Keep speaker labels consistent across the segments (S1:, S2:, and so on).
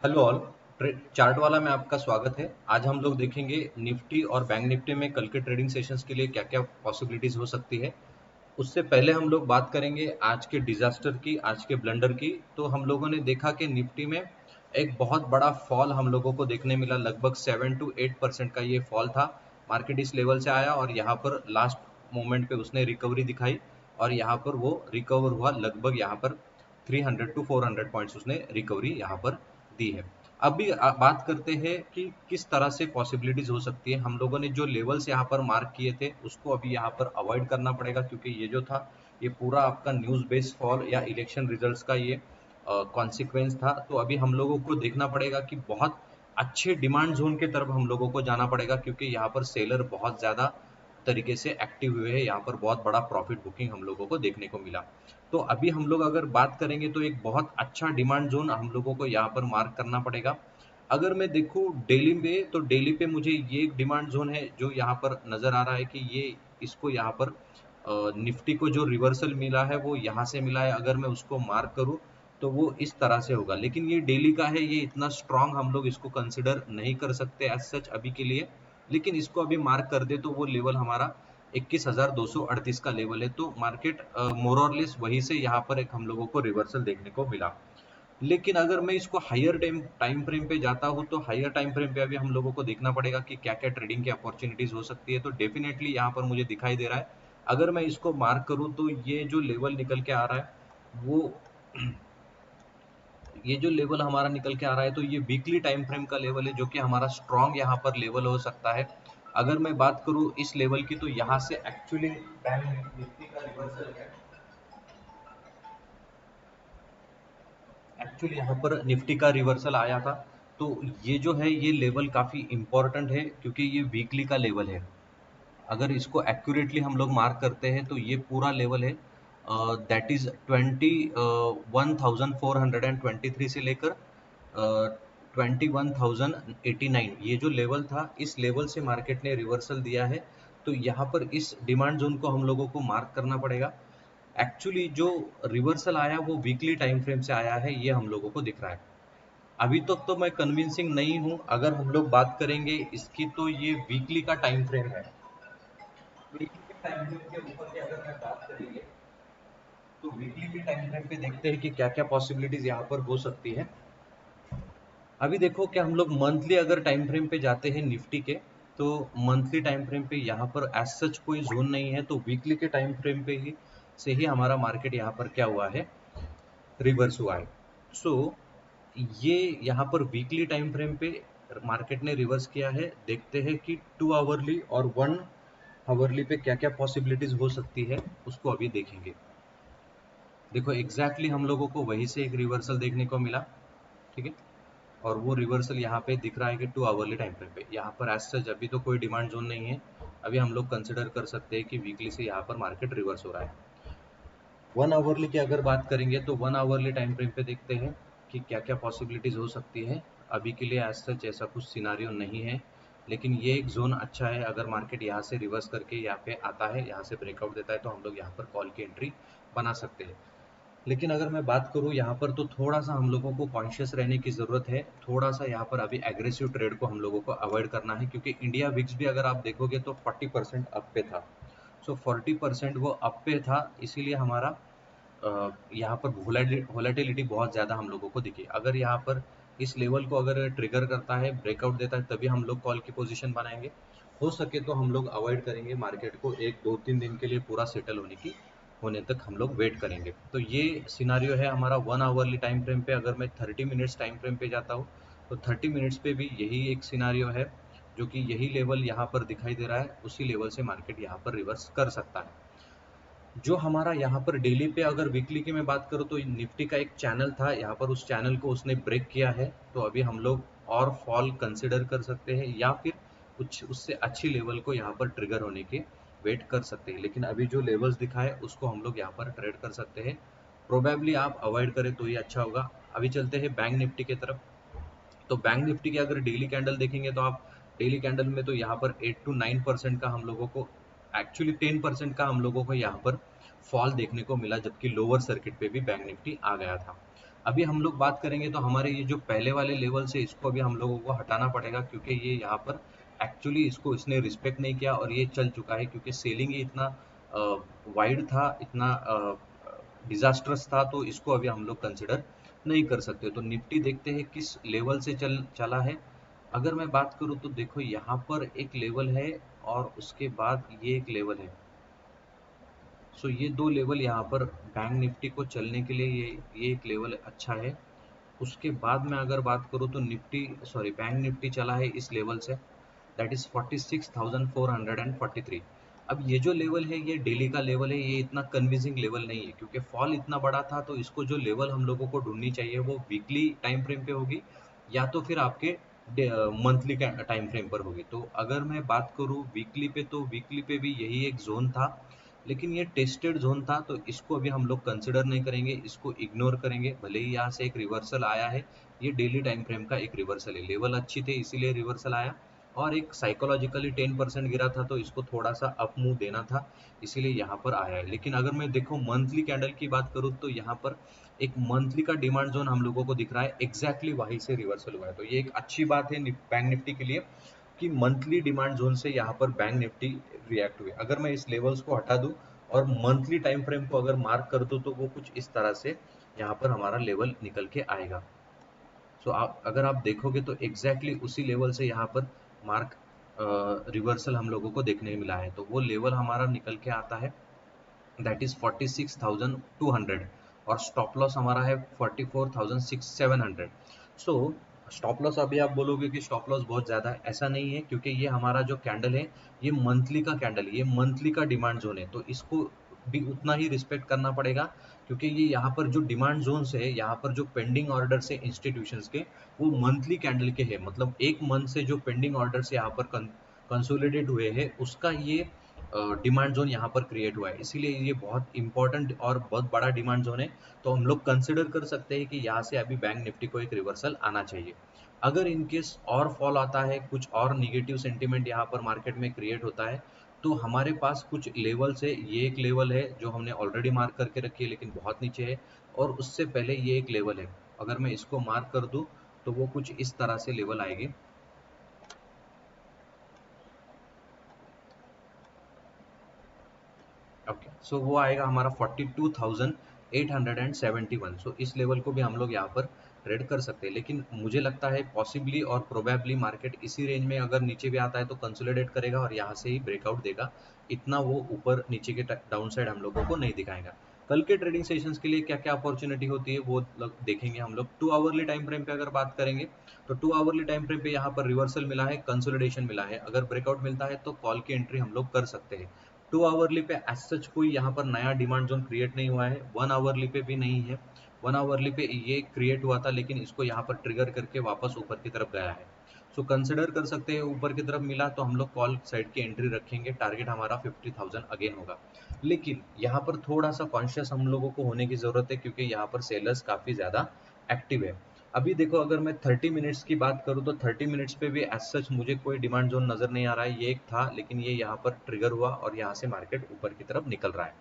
S1: Hello all. Chart वाला में आपका स्वागत है। आज हम लोग देखेंगे निफ्टी और बैंक निफ्टी में कल के ट्रेडिंग सेशंस के लिए क्या क्या पॉसिबिलिटीज हो सकती है। उससे पहले हम लोग बात करेंगे आज के डिजास्टर की, आज के ब्लंडर की। तो हम लोगों ने देखा कि निफ्टी में एक बहुत बड़ा फॉल हम लोगों को देखने मिला, लगभग 7 to 8% का ये फॉल था। मार्केट इस लेवल से आया और यहाँ पर लास्ट मोमेंट पे उसने रिकवरी दिखाई और यहाँ पर वो रिकवर हुआ, लगभग यहाँ पर 300 to 400 पॉइंट्स उसने रिकवरी यहाँ पर दी है। अभी बात करते हैं कि किस तरह से पॉसिबिलिटीज हो सकती है। हम लोगों ने जो लेवल्स यहाँ पर मार्क किए थे उसको अभी यहाँ पर अवॉइड करना पड़ेगा, क्योंकि ये जो था ये पूरा आपका न्यूज बेस्ड फॉल या इलेक्शन रिजल्ट्स का ये कॉन्सिक्वेंस था। तो अभी हम लोगों को देखना पड़ेगा कि बहुत अच्छे डिमांड जोन के तरफ हम लोगों को जाना पड़ेगा, क्योंकि यहाँ पर सेलर बहुत ज्यादा तरीके से एक्टिव हुए हैं। यहाँ पर बहुत बड़ा प्रॉफिट बुकिंग हम लोगों को देखने को मिला। तो अभी हम लोग अगर बात करेंगे तो एक बहुत अच्छा डिमांड जोन हम लोगों को यहाँ पर मार्क करना पड़ेगा। अगर मैं देखूं डेली में, तो डेली पे मुझे ये एक डिमांड जोन है जो यहाँ पर नजर आ रहा है कि ये इसको यहाँ पर निफ्टी को जो रिवर्सल मिला है वो यहाँ से मिला है। अगर मैं उसको मार्क करूं तो वो इस तरह से होगा, लेकिन ये डेली का है, ये इतना स्ट्रांग हम लोग इसको कंसिडर नहीं कर सकते एज सच अभी के लिए। लेकिन इसको अभी मार्क कर दे तो वो लेवल हमारा 21,238 का लेवल है। तो मार्केट मोर और लेस वहीं से यहाँ पर एक हम लोगों को रिवर्सल देखने को मिला। लेकिन अगर मैं इसको हायर टाइम टाइम फ्रेम पे जाता हूँ तो हायर टाइम फ्रेम पे अभी हम लोगों को देखना पड़ेगा कि क्या क्या ट्रेडिंग की अपॉर्चुनिटीज हो सकती है। तो डेफिनेटली यहाँ पर मुझे दिखाई दे रहा है, अगर मैं इसको मार्क करूँ तो ये जो लेवल निकल के आ रहा है वो ये जो लेवल हमारा निकल के आ रहा है तो ये वीकली टाइम फ्रेम का लेवल है, जो कि हमारा स्ट्रॉन्ग यहाँ पर लेवल हो सकता है। अगर मैं बात करूँ इस लेवल की तो यहाँ से एक्चुअली बैंक निफ्टी का रिवर्सल है। एक्चुअली यहाँ पर निफ्टी का रिवर्सल आया था। तो ये जो है ये लेवल काफी इंपॉर्टेंट है, क्योंकि ये वीकली का लेवल है। अगर इसको एक्यूरेटली हम लोग मार्क करते हैं तो ये पूरा लेवल है, दैट इज 21,423 से लेकर 21,089। ये जो लेवल था इस लेवल से मार्केट ने रिवर्सल दिया है। तो यहाँ पर इस डिमांड जोन को हम लोगों को मार्क करना पड़ेगा। एक्चुअली जो रिवर्सल आया वो वीकली टाइम फ्रेम से आया है, ये हम लोगों को दिख रहा है। अभी तक तो मैं कन्विंसिंग नहीं हूं। अगर हम लोग बात करेंगे इसकी तो ये वीकली का टाइम फ्रेम है। वीकली के टाइम फ्रेम के ऊपर की अगर मैं बात करेंगे तो वीकली के टाइम फ्रेम पे देखते हैं कि क्या क्या पॉसिबिलिटीज यहाँ पर हो सकती है। अभी देखो क्या हम लोग मंथली अगर टाइम फ्रेम पे जाते हैं निफ्टी के, तो मंथली टाइम फ्रेम पे यहाँ पर एज सच कोई जोन नहीं है। तो वीकली के टाइम फ्रेम पे ही से ही हमारा मार्केट यहाँ पर क्या हुआ है, रिवर्स हुआ है। सो ये यहाँ पर वीकली टाइम फ्रेम पे मार्केट ने रिवर्स किया है। देखते हैं कि 2 आवरली और 1 आवरली पे क्या क्या पॉसिबिलिटीज हो सकती है, उसको अभी देखेंगे। देखो एग्जैक्टली हम लोगों को वहीं से एक रिवर्सल देखने को मिला, ठीक है। और वो रिवर्सल यहाँ पे दिख रहा है कि 2 आवरली टाइम फ्रेम पे। यहाँ पर एज सच अभी तो कोई डिमांड जोन नहीं है। अभी हम लोग कंसिडर कर सकते हैं कि वीकली से यहाँ पर मार्केट रिवर्स हो रहा है। 1 आवरली की अगर बात करेंगे तो 1 आवरली टाइम फ्रेम पे देखते हैं कि क्या क्या पॉसिबिलिटीज हो सकती है। अभी के लिए एज सच ऐसा कुछ सिनारियो नहीं है, लेकिन ये एक जोन अच्छा है। अगर मार्केट यहाँ से रिवर्स करके यहाँ पे आता है, यहाँ से ब्रेकआउट देता है, तो हम लोग यहाँ पर कॉल की एंट्री बना सकते हैं। लेकिन अगर मैं बात करूँ यहाँ पर तो थोड़ा सा हम लोगों को कॉन्शियस रहने की ज़रूरत है। थोड़ा सा यहाँ पर अभी एग्रेसिव ट्रेड को हम लोगों को अवॉइड करना है, क्योंकि इंडिया विक्स भी अगर आप देखोगे तो 40% अप पे था। सो 40% वो अप पे था, इसीलिए हमारा यहाँ पर वोलेटिलिटी बहुत ज़्यादा हम लोगों को दिखी। अगर यहाँ पर इस लेवल को अगर ट्रिगर करता है, ब्रेकआउट देता है, तभी हम लोग कॉल की पोजीशन बनाएंगे। हो सके तो हम लोग अवॉइड करेंगे मार्केट को, 1 2 3 दिन के लिए पूरा सेटल होने तक हम लोग वेट करेंगे। तो ये सिनारियो है हमारा 1 आवरली टाइम फ्रेम पे। अगर मैं 30 मिनट्स टाइम फ्रेम पे जाता हूँ तो 30 मिनट्स पे भी यही एक सिनारियो है, जो कि यही लेवल यहाँ पर दिखाई दे रहा है। उसी लेवल से मार्केट यहाँ पर रिवर्स कर सकता है। जो हमारा यहाँ पर डेली पे अगर वीकली की मैं बात करूँ तो निफ्टी का एक चैनल था, यहाँ पर उस चैनल को उसने ब्रेक किया है। तो अभी हम लोग और फॉल कंसिडर कर सकते हैं, या फिर कुछ उससे अच्छी लेवल को यहाँ पर ट्रिगर होने के वेट कर सकते हैं। लेकिन अभी जो लेवल्स दिखा है उसको हम लोग यहाँ पर ट्रेड कर सकते हैं। प्रोबेबली आप अवॉइड करें तो ये अच्छा होगा। अभी चलते हैं बैंक निफ्टी की तरफ। तो बैंक निफ्टी की अगर डेली कैंडल देखेंगे तो आप डेली कैंडल में तो यहाँ पर 8 to 9% का हम लोगों को, एक्चुअली 10% का हम लोगों को यहाँ पर फॉल देखने को मिला, जबकि लोअर सर्किट पे भी बैंक निफ्टी आ गया था। अभी हम लोग बात करेंगे तो हमारे ये जो पहले वाले लेवल से इसको अभी हम लोगों को हटाना पड़ेगा, क्योंकि ये यहाँ पर एक्चुअली इसको इसने रिस्पेक्ट नहीं किया और ये चल चुका है, क्योंकि सेलिंग ही इतना वाइड था, इतना डिजास्ट्रस था, तो इसको अभी हम लोग कंसिडर नहीं कर सकते। तो निफ्टी देखते हैं किस लेवल से चला है। अगर मैं बात करूँ तो देखो यहाँ पर एक लेवल है और उसके बाद ये एक लेवल है। सो ये दो लेवल यहाँ पर बैंक निफ्टी को चलने के लिए ये एक लेवल अच्छा है। उसके बाद में अगर बात करूँ तो बैंक निफ्टी चला है इस लेवल से, दैट इज 46,443। अब ये जो लेवल है ये डेली का लेवल है, ये इतना कन्विंसिंग लेवल नहीं है, क्योंकि फॉल इतना बड़ा था, तो इसको जो लेवल हम लोगों को ढूंढनी चाहिए वो वीकली टाइम फ्रेम पे होगी, या तो फिर आपके मंथली टाइम फ्रेम पर होगी। तो अगर मैं बात करूँ वीकली पे, तो वीकली पे भी यही एक जोन था, लेकिन ये टेस्टेड जोन था, तो इसको अभी हम लोग कंसिडर नहीं करेंगे, इसको इग्नोर करेंगे। भले ही यहाँ से एक रिवर्सल आया है, ये डेली टाइम फ्रेम का एक रिवर्सल है, लेवल अच्छी थे इसीलिए रिवर्सल आया, और एक साइकोलॉजिकली 10% गिरा था, तो इसको थोड़ा सा अप मूव देना था, इसीलिए यहाँ पर आया है। लेकिन अगर मैं देखो मंथली कैंडल की बात करूँ, तो यहाँ पर एक मंथली का डिमांड जोन हम लोगों को दिख रहा है, एग्जैक्टली वहीं से रिवर्सल हुआ है। तो ये एक अच्छी बात है बैंक निफ्टी के लिए कि मंथली डिमांड जोन से यहाँ पर बैंक निफ्टी रिएक्ट हुए। अगर मैं इस लेवल्स को हटा दूं और मंथली टाइम फ्रेम को अगर मार्क कर दूं, तो वो कुछ इस तरह से यहाँ पर हमारा लेवल निकल के आएगा। सो अगर आप देखोगे तो एग्जैक्टली उसी लेवल से यहाँ पर मार्क रिवर्सल हम लोगों को देखने मिला है। तो वो लेवल हमारा निकल के आता है, दैट इज 46,200, और स्टॉप लॉस हमारा है 44,700। सो स्टॉप लॉस, अभी आप बोलोगे कि स्टॉप लॉस बहुत ज़्यादा है, ऐसा नहीं है, क्योंकि ये हमारा जो कैंडल है ये मंथली का कैंडल है, ये मंथली का डिमांड जोन है, तो इसको भी उतना ही रिस्पेक्ट करना पड़ेगा, क्योंकि ये यहाँ पर जो डिमांड जोन है, यहाँ पर जो पेंडिंग ऑर्डर है इंस्टीट्यूशंस के, वो मंथली कैंडल के है, मतलब एक मंथ से जो पेंडिंग ऑर्डर यहाँ पर कंसोलिडेट हुए हैं, उसका ये डिमांड जोन यहाँ पर क्रिएट हुआ है, इसीलिए ये बहुत इंपॉर्टेंट और बहुत बड़ा डिमांड जोन है। तो हम लोग कंसिडर कर सकते हैं कि यहाँ से अभी बैंक निफ्टी को एक रिवर्सल आना चाहिए। अगर इनकेस और फॉल आता है, कुछ और निगेटिव सेंटिमेंट यहाँ पर मार्केट में क्रिएट होता है, तो हमारे पास कुछ लेवल्स है। ये एक लेवल है जो हमने ऑलरेडी मार्क करके रखी है, लेकिन बहुत नीचे है, और उससे पहले ये एक लेवल है। अगर मैं इसको मार्क कर दूं तो वो कुछ इस तरह से लेवल आएगी। ओके, सो वो आएगा हमारा 42,871। सो इस लेवल को भी हम लोग यहाँ पर ट्रेड कर सकते हैं, लेकिन मुझे लगता है पॉसिबली और प्रोबेबली मार्केट इसी रेंज में अगर नीचे भी आता है तो कंसोलिडेट करेगा और यहाँ से ही ब्रेकआउट देगा, इतना वो ऊपर नीचे के डाउन साइड हम लोगों को नहीं दिखाएगा। कल के ट्रेडिंग सेशंस के लिए क्या क्या अपॉर्चुनिटी होती है वो देखेंगे हम लोग। 2 आवरली टाइम फ्रेम पे अगर बात करेंगे, तो 2 आवरली टाइम फ्रेम पे यहाँ पर रिवर्सल मिला है, कंसोलिडेशन मिला है, अगर ब्रेकआउट मिलता है तो कॉल की एंट्री हम लोग कर सकते हैं। 2 आवरली पे एज सच कोई यहाँ पर नया डिमांड जोन क्रिएट नहीं हुआ है, 1 आवरली पे भी नहीं है। 1 आवरली पे ये क्रिएट हुआ था, लेकिन इसको यहाँ पर ट्रिगर करके वापस ऊपर की तरफ गया है। सो कंसिडर कर सकते हैं, ऊपर की तरफ मिला तो हम लोग कॉल साइड की एंट्री रखेंगे, टारगेट हमारा 50,000 अगेन होगा। लेकिन यहाँ पर थोड़ा सा कॉन्शियस हम लोगों को होने की जरूरत है, क्योंकि यहाँ पर सेलर्स काफी ज्यादा एक्टिव है। अभी देखो, अगर मैं 30 मिनट्स की बात करूँ तो 30 मिनट्स पे भी एज सच मुझे कोई डिमांड जोन नजर नहीं आ रहा है, ये एक था, लेकिन ये यहाँ पर ट्रिगर हुआ और यहाँ से मार्केट ऊपर की तरफ निकल रहा है।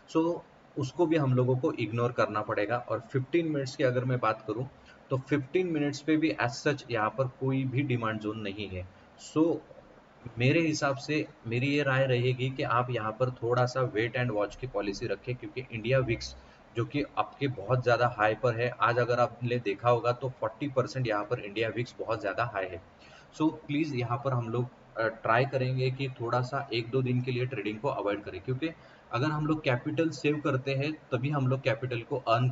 S1: सो उसको भी हम लोगों को इग्नोर करना पड़ेगा। और 15 मिनट्स की अगर मैं बात करूँ, तो 15 मिनट्स पे भी एज सच यहाँ पर कोई भी डिमांड जोन नहीं है। सो मेरे हिसाब से मेरी ये राय रहेगी कि आप यहाँ पर थोड़ा सा वेट एंड वॉच की पॉलिसी रखें, क्योंकि इंडिया विक्स जो कि आपके बहुत ज़्यादा हाई पर है, आज अगर आपने देखा होगा तो 40% यहाँ पर इंडिया विक्स बहुत ज़्यादा हाई है। सो प्लीज़ यहाँ पर हम लोग ट्राई करेंगे कि थोड़ा सा 1-2 दिन के लिए ट्रेडिंग को अवॉइड करें, क्योंकि अगर हम लोग कैपिटल सेव करते हैं तभी हम लोग कैपिटल को अर्न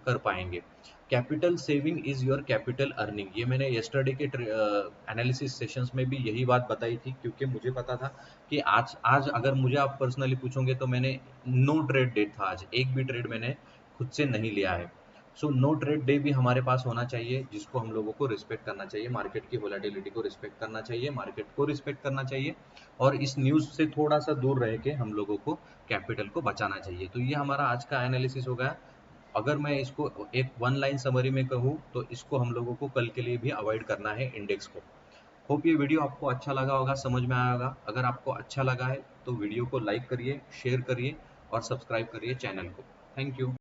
S1: कर पाएंगे। Capital saving is your capital earning, ये मैंने यस्टरडे के एनालिसिस सेशंस में भी यही बात बताई थी, क्योंकि मुझे पता था कि आज आज अगर मुझे आप पर्सनली पूछोगे तो मैंने नो ट्रेड डे था, आज एक भी ट्रेड मैंने खुद से नहीं लिया है। सो नो ट्रेड डे भी हमारे पास होना चाहिए, जिसको हम लोगों को रिस्पेक्ट करना चाहिए, मार्केट की वोलेटिलिटी को रिस्पेक्ट करना चाहिए, मार्केट को रिस्पेक्ट करना चाहिए, और इस न्यूज़ से थोड़ा सा दूर रह के हम लोगों को कैपिटल को बचाना चाहिए। तो ये हमारा आज का एनालिसिस हो गया। अगर मैं इसको एक वन लाइन समरी में कहूँ तो इसको हम लोगों को कल के लिए भी अवॉइड करना है, इंडेक्स को। होप ये वीडियो आपको अच्छा लगा होगा, समझ में आया होगा। अगर आपको अच्छा लगा है तो वीडियो को लाइक करिए, शेयर करिए और सब्सक्राइब करिए चैनल को। Thank you.